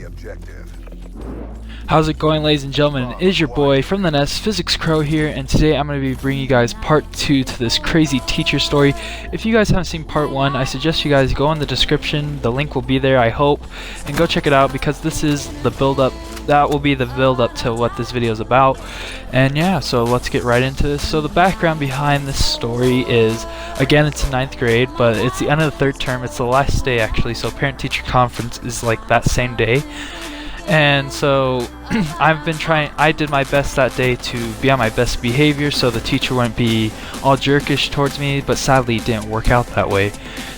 objective. How's it going, ladies and gentlemen? It is your boy from the nest, FySx Crow here, and today I'm going to be bringing you guys part 2 to this crazy teacher story. If you guys haven't seen part 1, I suggest you guys go in the description, the link will be there, I hope, and go check it out because this is the build-up, that will be the build-up to what this video is about. And yeah, so let's get right into this. So the background behind this story is, again, it's in 9th grade, but it's the end of the 3rd term, it's the last day actually, so parent-teacher conference is like that same day. And so I did my best that day to be on my best behavior so the teacher wouldn't be all jerkish towards me, but sadly it didn't work out that way.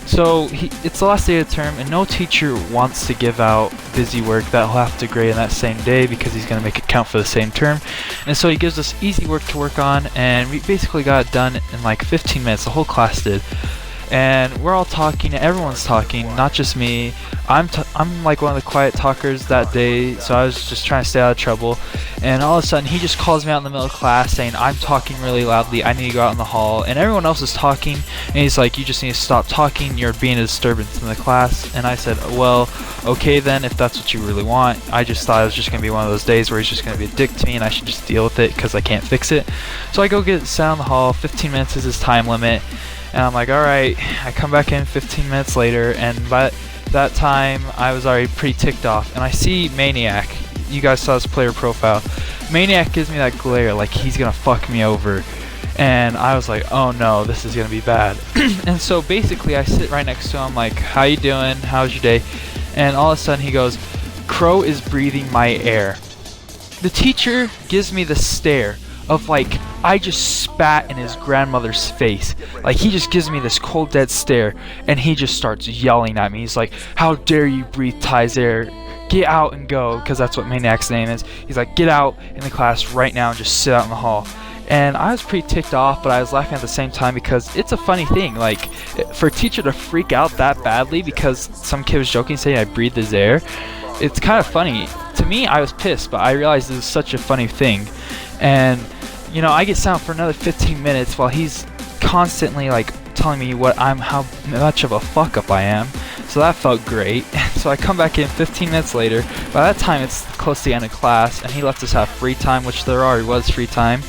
So it's the last day of the term and no teacher wants to give out busy work that he'll have to grade in that same day because he's going to make it count for the same term. And so he gives us easy work to work on, and we basically got it done in like 15 minutes, the whole class did. And we're all talking, everyone's talking, not just me. I'm like one of the quiet talkers that day, so I was just trying to stay out of trouble. And all of a sudden he just calls me out in the middle of class saying I'm talking really loudly, I need to go out in the hall, and everyone else is talking, and he's like, you just need to stop talking, you're being a disturbance in the class. And I said, well, okay then, if that's what you really want. I just thought it was just going to be one of those days where he's just going to be a dick to me and I should just deal with it because I can't fix it. So I go get sat in the hall, 15 minutes is his time limit. And I'm like, alright, I come back in 15 minutes later, and by that time I was already pretty ticked off. And I see Maniac. You guys saw his player profile. Maniac gives me that glare like he's gonna fuck me over. And I was like, oh no, this is gonna be bad. And so basically I sit right next to him like, how you doing? How's your day? And all of a sudden he goes, Crow is breathing my air. The teacher gives me the stare of like I just spat in his grandmother's face. Like he just gives me this cold dead stare and he just starts yelling at me. He's like, how dare you breathe Ty's air, get out and go, because that's what Maniac's name is. He's like, get out in the class right now and just sit out in the hall. And I was pretty ticked off, but I was laughing at the same time because it's a funny thing, like for a teacher to freak out that badly because some kid was joking saying I breathed his air, it's kind of funny. To me, I was pissed, but I realized it was such a funny thing. And you know, I get sat for another 15 minutes while he's constantly like telling me how much of a fuck up I am. So that felt great. So I come back in 15 minutes later. By that time it's close to the end of class and he lets us have free time, which there already was free time.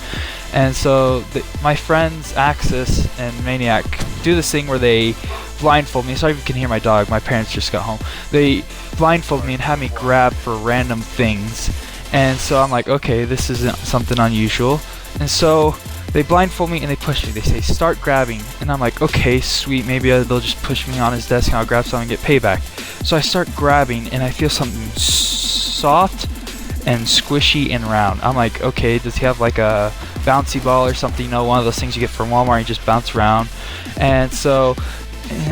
And so my friends Axis and Maniac do this thing where they blindfold me. Sorry if you can hear my dog, my parents just got home. They blindfold me and have me grab for random things. And so I'm like, okay, this isn't something unusual. And so they blindfold me and they push me. They say, start grabbing. And I'm like, okay, sweet. Maybe they'll just push me on his desk and I'll grab something and get payback. So I start grabbing and I feel something soft and squishy and round. I'm like, okay, does he have like a bouncy ball or something? You know, one of those things you get from Walmart, you just bounce around. And so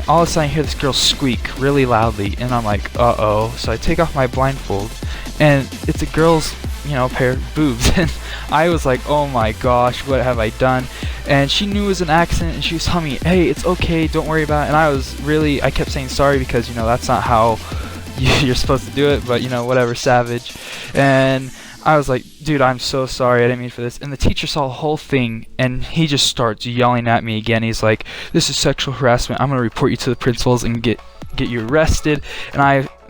all of a sudden I hear this girl squeak really loudly. And I'm like, uh-oh. So I take off my blindfold and it's a girl's, you know, pair of boobs. And I was like, oh my gosh, what have I done? And she knew it was an accident and she was telling me, hey, it's okay, don't worry about it. And I kept saying sorry because, you know, that's not how you're supposed to do it, but you know, whatever, savage. And I was like, dude, I'm so sorry, I didn't mean for this. And the teacher saw the whole thing and he just starts yelling at me again. He's like, this is sexual harassment, I'm gonna report you to the principals and get you arrested.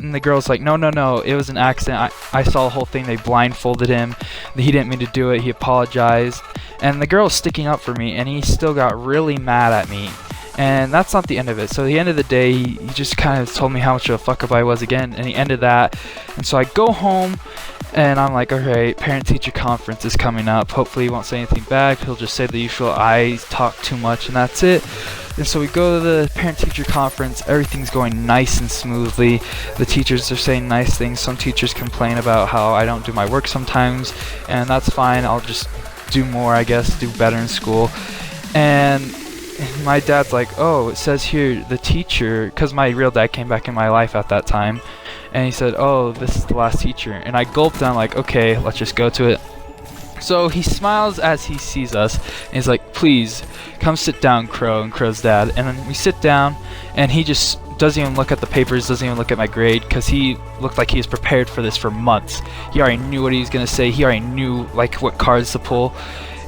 And the girl's like, no, it was an accident. I saw the whole thing. They blindfolded him. He didn't mean to do it. He apologized. And the girl's sticking up for me, and he still got really mad at me. And that's not the end of it. So the end of the day, he just kind of told me how much of a fuck up I was again, and he ended that. And so I go home, and I'm like, alright, parent-teacher conference is coming up. Hopefully he won't say anything bad. He'll just say the usual, I talk too much, and that's it. And so we go to the parent-teacher conference. Everything's going nice and smoothly. The teachers are saying nice things. Some teachers complain about how I don't do my work sometimes, and that's fine. I'll just do more, I guess, do better in school. And my dad's like, oh, it says here the teacher, because my real dad came back in my life at that time, and he said, oh, this is the last teacher. And I gulped and I'm like, okay, let's just go to it. So he smiles as he sees us, and he's like, please, come sit down, Crow, and Crow's dad. And then we sit down, and he just doesn't even look at the papers, doesn't even look at my grade, because he looked like he was prepared for this for months. He already knew what he was going to say. He already knew, like, what cards to pull.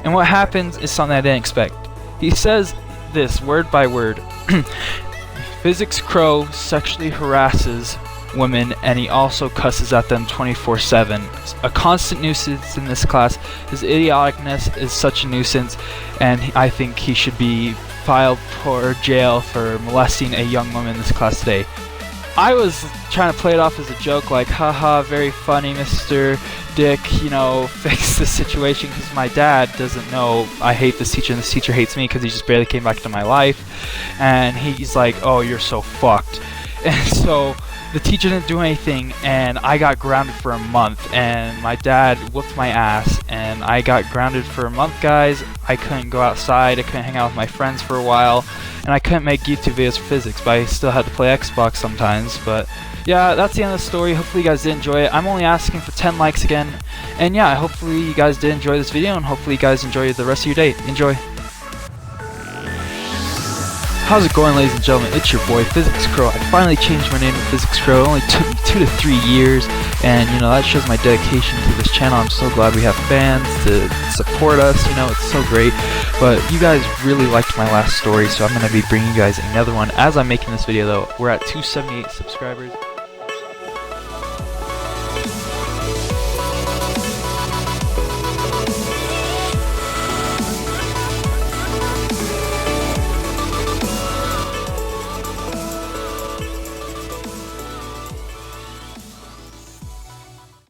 And what happens is something I didn't expect. He says this, word by word. FySx Crow sexually harasses women, and he also cusses at them 24/7. A constant nuisance in this class. His idioticness is such a nuisance, and I think he should be filed for jail for molesting a young woman in this class today. I was trying to play it off as a joke, like, haha, very funny, Mr. Dick, you know, fix the situation, because my dad doesn't know I hate this teacher, and this teacher hates me because he just barely came back to my life, and he's like, oh, you're so fucked. And so the teacher didn't do anything, and I got grounded for a month, and my dad whooped my ass, and I got grounded for a month, guys. I couldn't go outside, I couldn't hang out with my friends for a while, and I couldn't make YouTube videos for physics, but I still had to play Xbox sometimes. But yeah, that's the end of the story. Hopefully you guys did enjoy it. I'm only asking for 10 likes again, and yeah, hopefully you guys did enjoy this video, and hopefully you guys enjoy the rest of your day. Enjoy. How's it going, ladies and gentlemen? It's your boy FySx Crow. I finally changed my name to FySx Crow. It only took me 2 to 3 years, and you know, that shows my dedication to this channel. I'm so glad we have fans to support us, you know, it's so great. But you guys really liked my last story, so I'm going to be bringing you guys another one as I'm making this video though. We're at 278 subscribers.